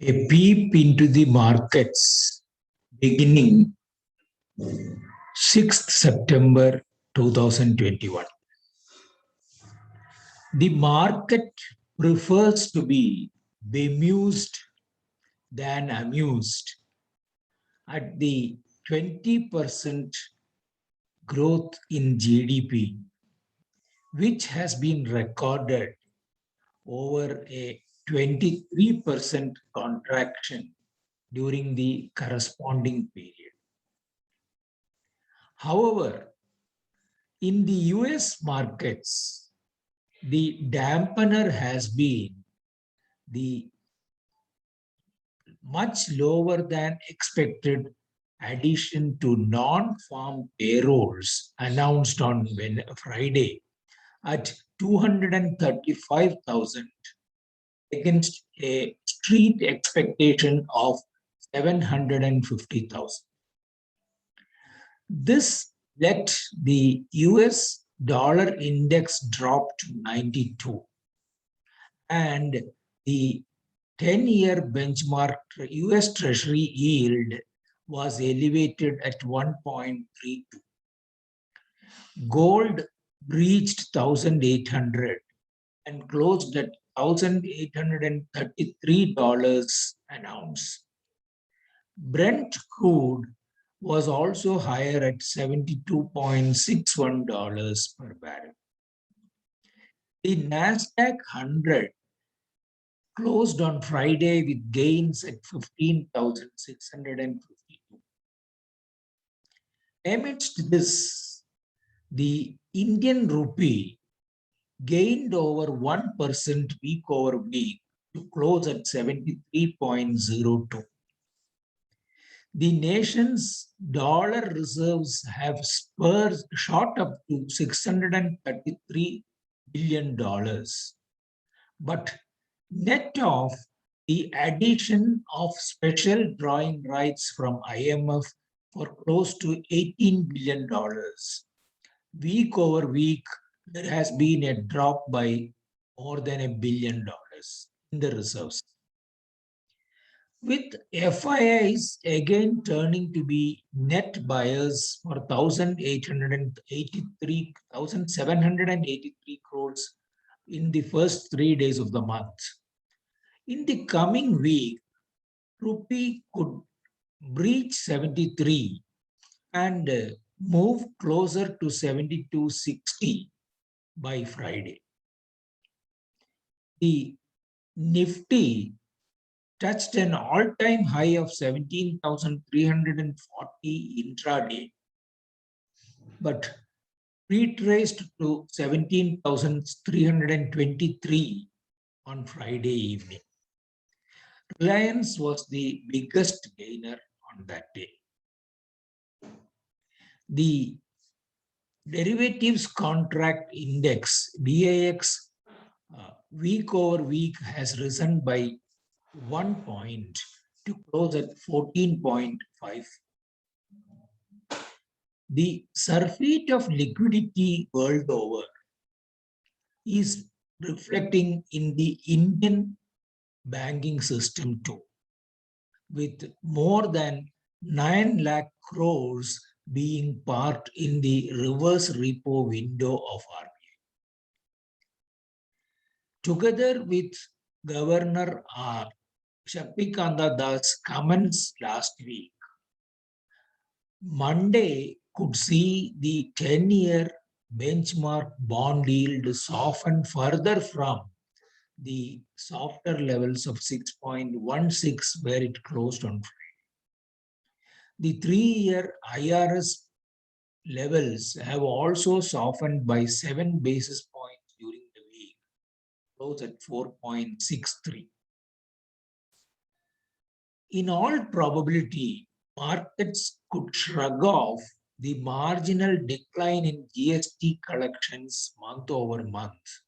A peep into the markets beginning 6th September 2021. The market prefers to be bemused than amused at the 20% growth in GDP, which has been recorded over a 23% contraction during the corresponding period. However, in the US markets, the dampener has been the much lower than expected addition to non-farm payrolls announced on Friday at 235,000 against a street expectation of 750,000. This let the US dollar index drop to 92 and the 10-year benchmark US Treasury yield was elevated at 1.32. Gold breached 1,800 and closed at $1,833 an ounce. Brent crude was also higher at $72.61 per barrel. The Nasdaq 100 closed on Friday with gains at 15,652. Amidst this, the Indian rupee gained over 1% week over week to close at 73.02. The nation's dollar reserves have shot up to $633 billion. But net of the addition of special drawing rights from IMF for close to $18 billion, week over week, there has been a drop by more than $1 billion in the reserves. With FIIs again turning to be net buyers for 1,783 crores in the first 3 days of the month. In the coming week, rupee could breach 73 and move closer to 72.60 by Friday. The Nifty touched an all-time high of 17,340 intraday, but retraced to 17,323 on Friday evening. Reliance was the biggest gainer on that day. The derivatives contract index, DAX, week over week has risen by 1 point to close at 14.5. The surfeit of liquidity world over is reflecting in the Indian banking system too, with more than 9 lakh crores being parked in the reverse repo window of RBI. Together with Governor Shaktikanta Das' comments last week, Monday could see the 10-year benchmark bond yield soften further from the softer levels of 6.16 where it closed on Friday. The 3-year IRS levels have also softened by 7 basis points during the week, closed at 4.63. In all probability, markets could shrug off the marginal decline in GST collections month over month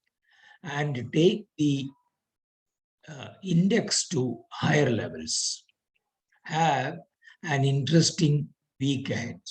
and take the index to higher levels. Have an interesting week ahead.